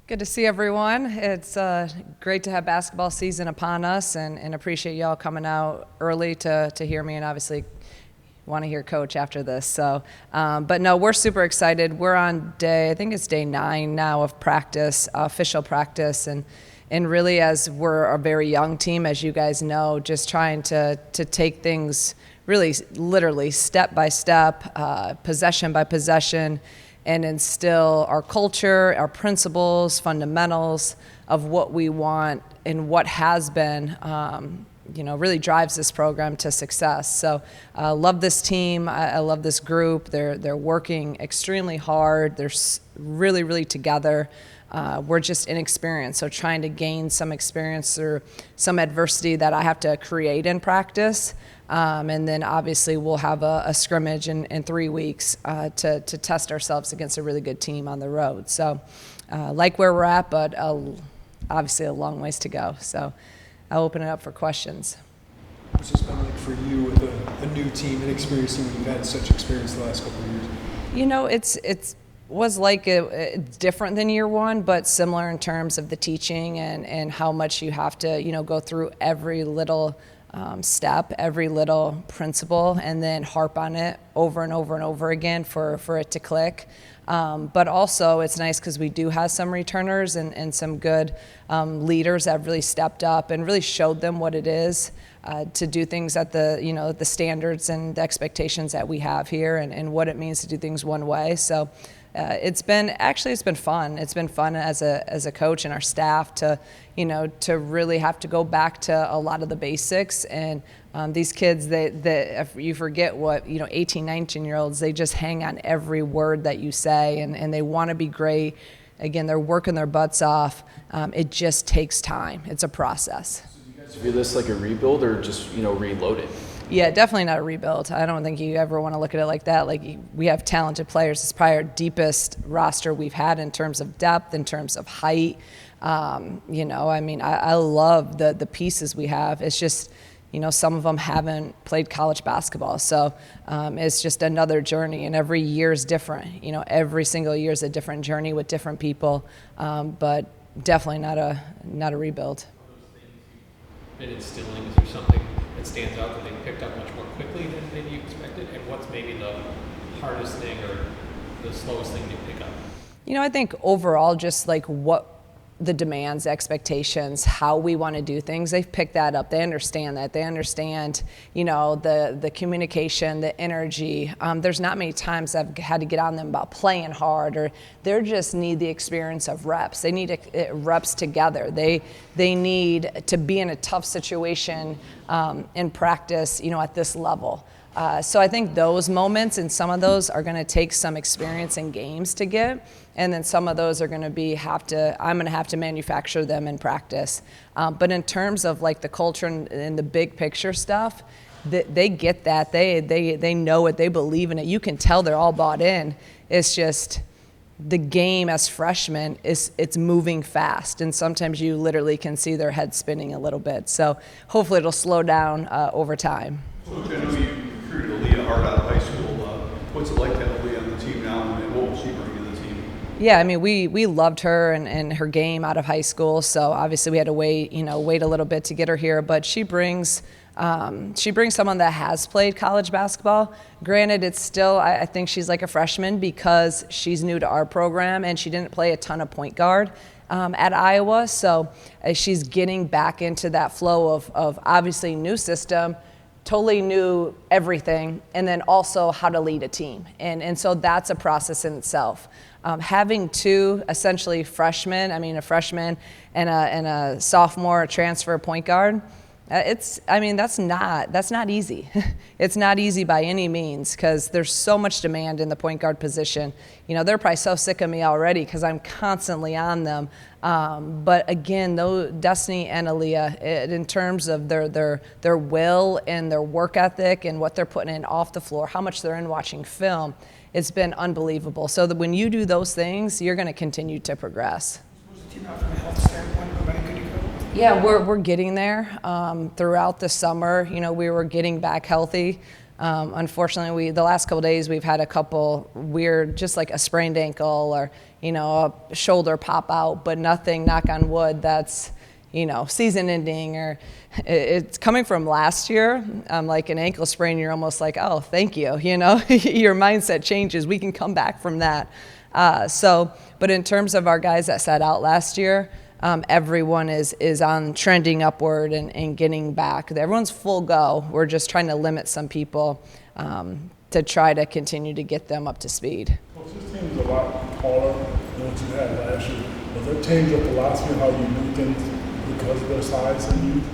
Good to see everyone. It's great to have basketball season upon us, and appreciate y'all coming out early to hear me, and obviously want to hear Coach after this. So, but no, we're super excited. We're on I think it's day 9 now of practice, official practice, and really, as we're a very young team, as you guys know, just trying to take things really literally step by step, possession by possession, and instill our culture, our principles, fundamentals of what we want and what has been, really drives this program to success. So love this team. I love this group. They're working extremely hard. They're really, really together. We're just inexperienced, so trying to gain some experience through some adversity that I have to create in practice. And then obviously we'll have a scrimmage in 3 weeks to test ourselves against a really good team on the road. So like where we're at, but obviously a long ways to go. So I'll open it up for questions. What's this been like for you with a new team and experiencing when you've had such experience the last couple of years? You know, it's different than year one, but similar in terms of the teaching and how much you have to, go through every little step, every little principle, and then harp on it over and over and over again for it to click. But also it's nice because we do have some returners and some good leaders that have really stepped up and really showed them what it is to do things at the standards and the expectations that we have here and what it means to do things one way. So it's been fun. It's been fun as a coach and our staff to really have to go back to a lot of the basics. And these kids, if you forget what 18, 19-year-olds, they just hang on every word that you say, and they want to be great. Again, they're working their butts off. It just takes time. It's a process. So do you guys view this like a rebuild or just reload it? Yeah, definitely not a rebuild. I don't think you ever want to look at it like that. Like, we have talented players. It's probably our deepest roster we've had in terms of depth, in terms of height. I love the pieces we have. It's just, some of them haven't played college basketball. So it's just another journey, and every year is different. Every single year is a different journey with different people, but definitely not a rebuild. Been instilling, is there something that stands out that they picked up much more quickly than you expected? And what's maybe the hardest thing or the slowest thing to pick up? I think overall, just like what the demands, expectations, how we want to do things, they've picked that up. They understand that. They understand, the communication, the energy. There's not many times I've had to get on them about playing hard, or they just need the experience of reps. They need reps together. They need to be in a tough situation in practice, at this level. So I think those moments and some of those are going to take some experience in games to get, and then some of those are going to I'm going to have to manufacture them in practice. But in terms of like the culture and the big picture stuff, they get that. They know it. They believe in it. You can tell they're all bought in. It's just the game as freshmen it's moving fast, and sometimes you literally can see their head spinning a little bit. So hopefully it'll slow down over time. Coach, I know you recruited Aaliyah hard out of high school. What's it like to have Aaliyah on the team now, and what will she bring to the team? Yeah, we loved her and her game out of high school. So obviously we had to wait a little bit to get her here. But she brings someone that has played college basketball. Granted, it's still, I think she's like a freshman because she's new to our program and she didn't play a ton of point guard at Iowa. So she's getting back into that flow of obviously new system, totally new everything, and then also how to lead a team. And so that's a process in itself. Having two essentially freshmen, a freshman and a sophomore, a transfer point guard, that's not easy. It's not easy by any means because there's so much demand in the point guard position. They're probably so sick of me already because I'm constantly on them. But again, though, Destiny and Aaliyah, in terms of their will and their work ethic and what they're putting in off the floor, how much they're in watching film, it's been unbelievable. So that when you do those things, you're going to continue to progress. Yeah, we're getting there. Throughout the summer, we were getting back healthy. Unfortunately, the last couple days we've had a couple weird, just like a sprained ankle or, a shoulder pop out, but nothing, knock on wood, that's, season ending or it's coming from last year. Like an ankle sprain, you're almost like, oh, thank you, your mindset changes. We can come back from that. But in terms of our guys that sat out last year, everyone is on trending upward and getting back. Everyone's full go. We're just trying to limit some people to try to continue to get them up to speed. Well, this team is a lot taller than what you had last year. Does that change your philosophy, how you do things because of their size and youth?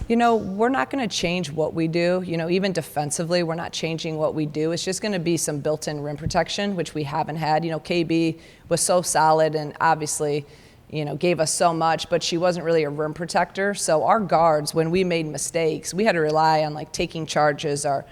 We're not going to change what we do. Even defensively, we're not changing what we do. It's just going to be some built-in rim protection, which we haven't had. KB was so solid and obviously, gave us so much, but she wasn't really a rim protector. So our guards, when we made mistakes, we had to rely on like taking charges or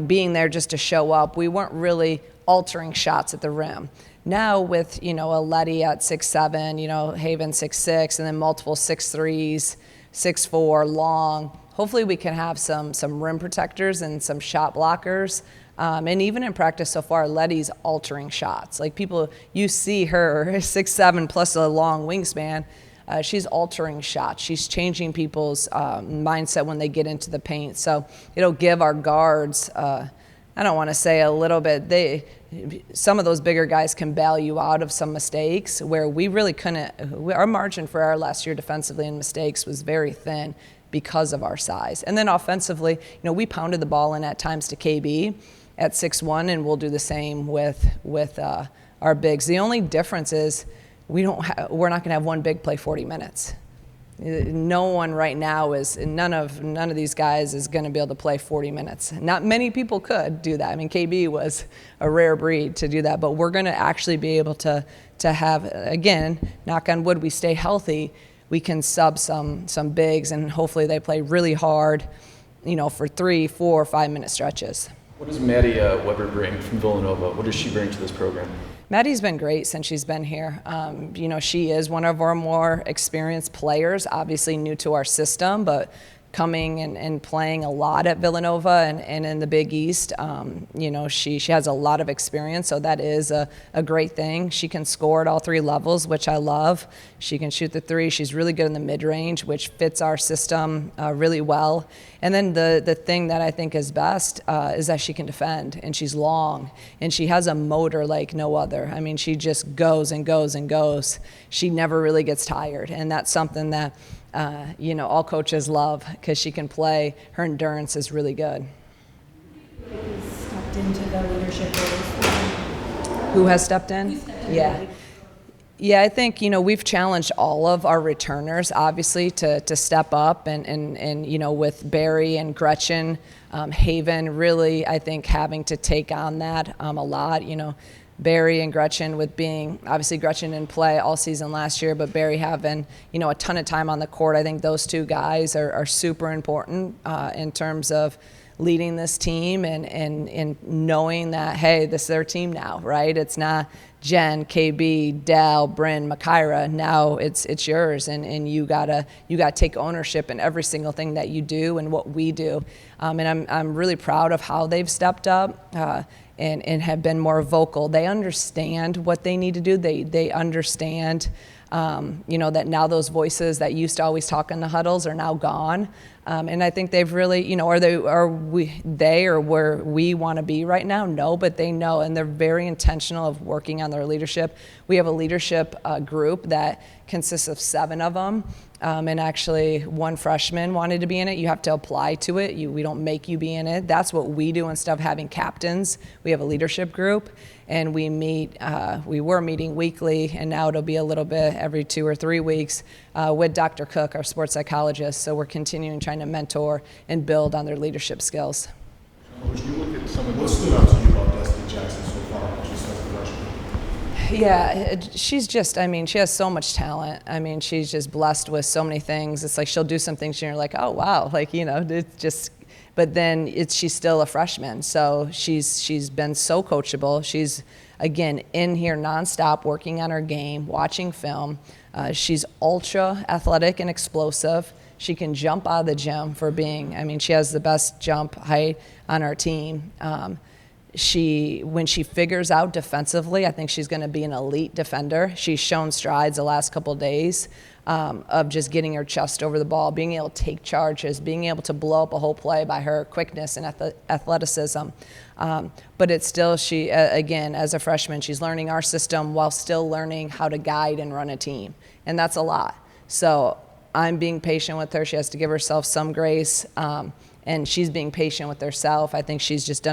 being there just to show up. We weren't really altering shots at the rim. Now with, a Letty at 6'7", Haven 6'6", and then multiple 6'3s, 6'4", long. Hopefully we can have some rim protectors and some shot blockers. And even in practice so far, Letty's altering shots. Like you see her 6'7" plus a long wingspan. She's altering shots. She's changing people's mindset when they get into the paint. So it'll give our guards, I don't want to say a little bit, some of those bigger guys can bail you out of some mistakes where we really couldn't. Our margin for our last year defensively in mistakes was very thin because of our size. And then offensively, we pounded the ball in at times to KB at 6'1", and we'll do the same with our bigs. The only difference is we're not going to have one big play 40 minutes. No one right now none of these guys is going to be able to play 40 minutes. Not many people could do that. I mean, KB was a rare breed to do that, but we're going to actually be able to have, again, knock on wood, we stay healthy. We can sub some bigs, and hopefully they play really hard, for 3, 4, 5 minute stretches. What does Maddie Weber bring from Villanova? What does she bring to this program? Maddie's been great since she's been here. She is one of our more experienced players, obviously new to our system, but coming and playing a lot at Villanova and in the Big East. She has a lot of experience, so that is a great thing. She can score at all 3 levels, which I love. She can shoot the 3. She's really good in the mid-range, which fits our system really well. And then the thing that I think is best is that she can defend, and she's long, and she has a motor like no other. I mean, she just goes and goes and goes. She never really gets tired, and that's something that all coaches love because she can play. Her endurance is really good. Stepped into the leadership roles. Who has stepped in? Yeah. Yeah, I think, we've challenged all of our returners, obviously, to step up and with Barry and Gretchen, Haven really, I think, having to take on that a lot, Barry and Gretchen with being, obviously Gretchen in play all season last year, but Barry having, a ton of time on the court. I think those 2 guys are super important in terms of leading this team and knowing that, hey, this is their team now, right? It's not Jen, KB, Dell, Bryn, Makira. Now it's yours, and you gotta take ownership in every single thing that you do and what we do. And I'm really proud of how they've stepped up. And have been more vocal. They understand what they need to do. They understand, that now those voices that used to always talk in the huddles are now gone. And I think they've really, are where we want to be right now? No, but they know, and they're very intentional of working on their leadership. We have a leadership group that consists of 7 of them. And actually 1 freshman wanted to be in it. You have to apply to it. We don't make you be in it. That's what we do instead of having captains. We have a leadership group, and we meet. We were meeting weekly, and now it'll be a little bit every 2 or 3 weeks with Dr. Cook, our sports psychologist. So we're continuing trying to mentor and build on their leadership skills. Coach, you look at some of what stood out to you about Destiny Jackson so far, just as a freshman? Yeah, she's just, she has so much talent. She's just blessed with so many things. It's like she'll do some things and you're like, oh, wow. It's just, but then she's still a freshman. So she's been so coachable. She's, again, in here nonstop working on her game, watching film. She's ultra athletic and explosive. She can jump out of the gym for being, I mean, she has the best jump height on our team. When she figures out defensively, I think she's going to be an elite defender. She's shown strides the last couple of days of just getting her chest over the ball, being able to take charges, being able to blow up a whole play by her quickness and athleticism. But it's still, again, as a freshman, she's learning our system while still learning how to guide and run a team. And that's a lot. So I'm being patient with her. She has to give herself some grace. And she's being patient with herself. I think she's just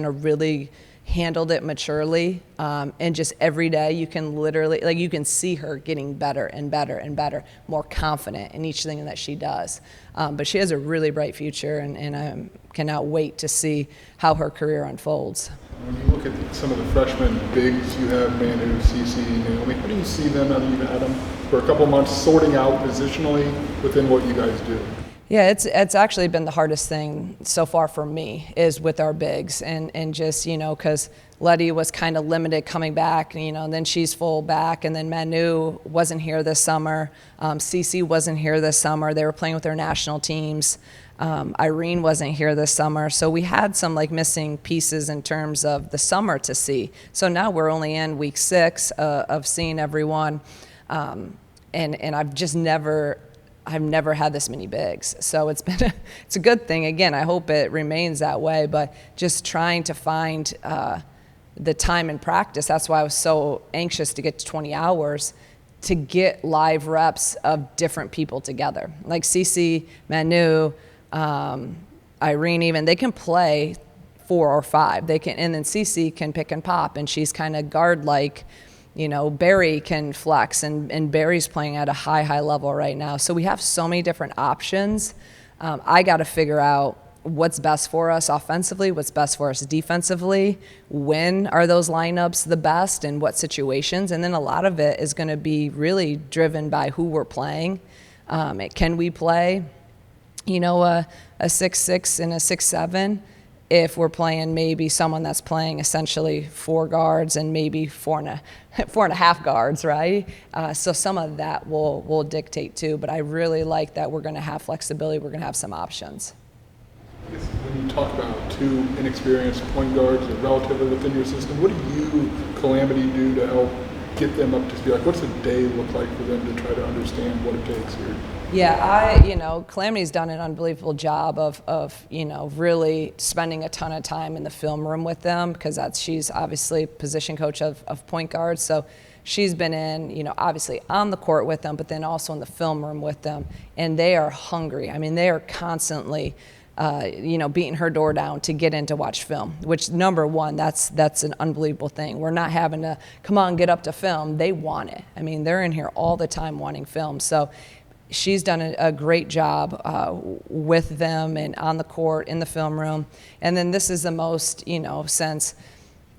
handled it maturely, and just every day you can literally, like, you can see her getting better and better and better, more confident in each thing that she does. But she has a really bright future, and I cannot wait to see how her career unfolds. When you look at some of the freshman bigs you have, Manu, Cece, Naomi, how do you see them, now that you've had them for a couple months, sorting out positionally within what you guys do? Yeah, it's actually been the hardest thing so far for me is with our bigs, and just, because Letty was kind of limited coming back, and then she's full back, and then Manu wasn't here this summer. Cece wasn't here this summer. They were playing with their national teams. Irene wasn't here this summer. So we had some missing pieces in terms of the summer to see. So now we're only in week 6 of seeing everyone. And I've never had this many bigs. So it's a good thing. Again, I hope it remains that way, but just trying to find the time in practice. That's why I was so anxious to get to 20 hours to get live reps of different people together. Like Cece, Manu, Irene even, they can play 4 or 5. And then Cece can pick and pop, and she's kind of guard-like. Barry can flex, and Barry's playing at a high level right now. So we have so many different options. I got to figure out what's best for us offensively, what's best for us defensively, when are those lineups the best, and what situations. And then a lot of it is going to be really driven by who we're playing. Can we play, a 6'6" and a 6'7"? If we're playing maybe someone that's playing essentially 4 guards and maybe 4.5 guards, right? So some of that will dictate too, but I really like that we're going to have flexibility. We're going to have some options. When you talk about 2 inexperienced point guards that are relatively within your system, what do you, Calamity, do to help get them up to speed? What's a day look like for them to try to understand what it takes here? Yeah, Calamity's done an unbelievable job of really spending a ton of time in the film room with them, because she's obviously position coach of point guards. So she's been in, obviously on the court with them, but then also in the film room with them. And they are hungry. I mean, they are constantly, beating her door down to get in to watch film, which, number one, that's an unbelievable thing. We're not having to, come on, get up to film. They want it. I mean, they're in here all the time wanting film. So she's done a great job with them and on the court, in the film room. And then this is the most, since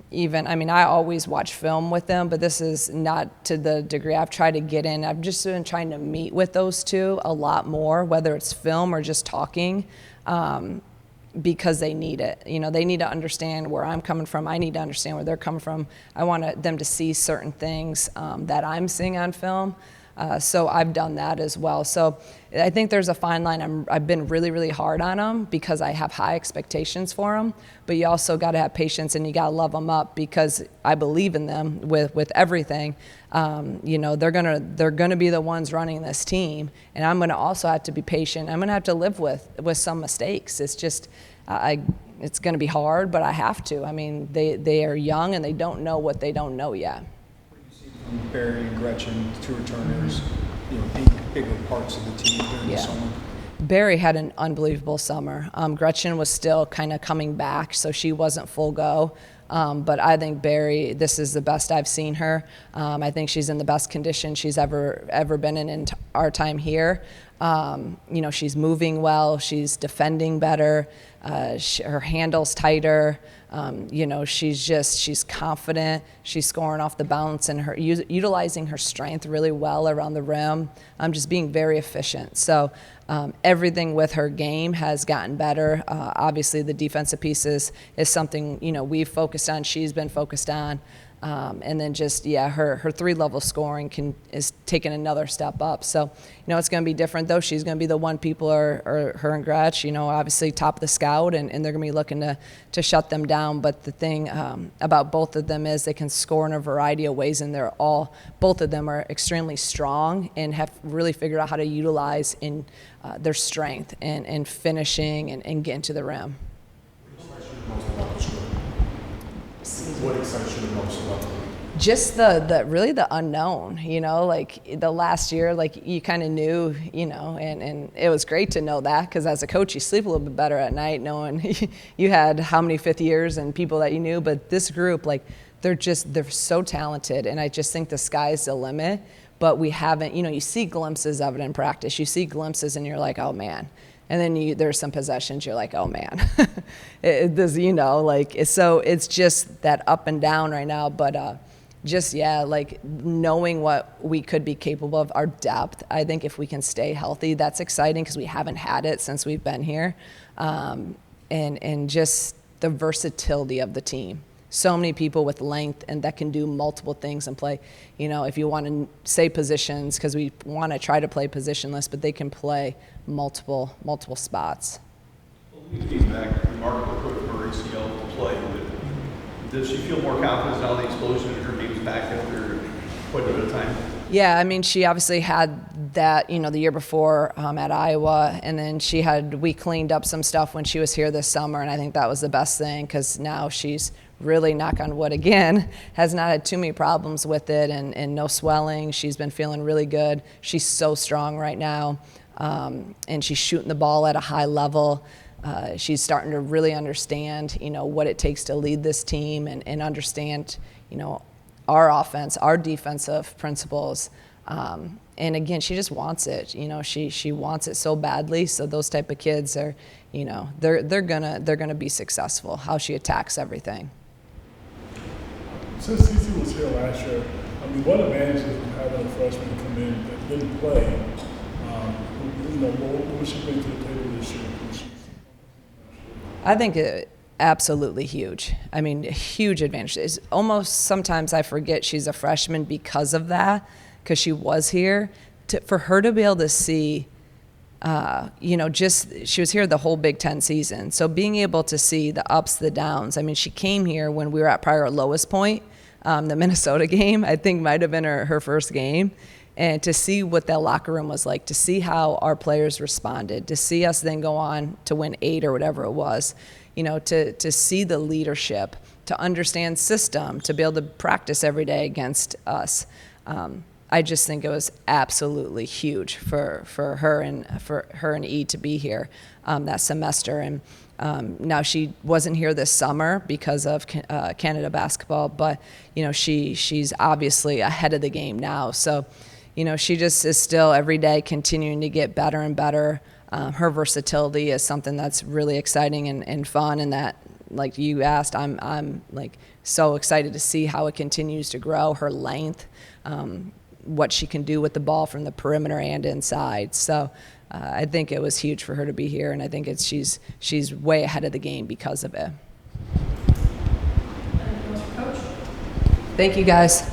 even, I always watch film with them, but this is not to the degree I've tried to get in. I've just been trying to meet with those 2 a lot more, whether it's film or just talking, because they need it. They need to understand where I'm coming from. I need to understand where they're coming from. I want them to see certain things that I'm seeing on film. So I've done that as well. So I think there's a fine line. I've been really, really hard on them because I have high expectations for them. But you also got to have patience, and you got to love them up, because I believe in them with everything. They're gonna be the ones running this team, and I'm gonna also have to be patient. I'm gonna have to live with some mistakes. It's just it's gonna be hard, but I have to. They are young and they don't know what they don't know yet. Barry and Gretchen, 2 returners, bigger parts of the team during the summer. Barry had an unbelievable summer. Gretchen was still kind of coming back, so she wasn't full go. But I think Barry, this is the best I've seen her. I think she's in the best condition she's ever been in our time here. She's moving well. She's defending better. Her handle's tighter. She's confident. She's scoring off the bounce and utilizing her strength really well around the rim. Just being very efficient. So everything with her game has gotten better. Obviously, the defensive pieces is something we've focused on. She's been focused on. And then just, her 3-level scoring is taking another step up. So, it's going to be different, though. She's going to be the one people are her and Gretch, obviously top of the scout, and they're going to be looking to shut them down. But the thing about both of them is they can score in a variety of ways, and both of them are extremely strong and have really figured out how to utilize in their strength and finishing and getting to the rim. What excites you the most about the league? Just the unknown, like the last year, like you kind of knew, and it was great to know that, because as a coach, you sleep a little bit better at night knowing you had how many fifth years and people that you knew. But this group, like, they're so talented, and I just think the sky's the limit. But we haven't, you see glimpses of it in practice. You see glimpses, and you're like, oh man. And then there's some possessions you're like, oh man, so it's just that up and down right now. But like knowing what we could be capable of, our depth. I think if we can stay healthy, that's exciting, because we haven't had it since we've been here, and just the versatility of the team. So many people with length and that can do multiple things and play. If you want to say positions, because we want to try to play positionless, but they can play multiple spots. Well, came back, remarkable coach for ACL to play. Does she feel more confident now the explosion in her game's back after quite a bit of time? Yeah, I mean, she obviously had that, the year before at Iowa, and then we cleaned up some stuff when she was here this summer, and I think that was the best thing, because now she's really, knock on wood again, has not had too many problems with it, and no swelling. She's been feeling really good. She's so strong right now, and she's shooting the ball at a high level. She's starting to really understand, what it takes to lead this team and understand, our offense, our defensive principles. And again, she just wants it. She wants it so badly. So those type of kids are, they're gonna be successful. How she attacks everything. Since CC was here last year, what advantages of having a freshman come in that didn't play? What would she bring to the table this year? I think absolutely huge. I mean, a huge advantage. It's almost sometimes I forget she's a freshman because of that, because she was here. For her to be able to see, she was here the whole Big Ten season. So being able to see the ups, the downs. I mean, she came here when we were at probably our lowest point. The Minnesota game, I think, might have been her first game. And to see what that locker room was like, to see how our players responded, to see us then go on to win 8 or whatever it was, to see the leadership, to understand system, to be able to practice every day against us. I just think it was absolutely huge for her and E to be here that semester. And now she wasn't here this summer because of Canada basketball, but she's obviously ahead of the game now. So she just is still every day continuing to get better and better. Her versatility is something that's really exciting and fun, and that, like you asked, I'm like so excited to see how it continues to grow. Her length, what she can do with the ball from the perimeter and inside. So I think it was huge for her to be here, and I think she's way ahead of the game because of it. Coach? Thank you, guys.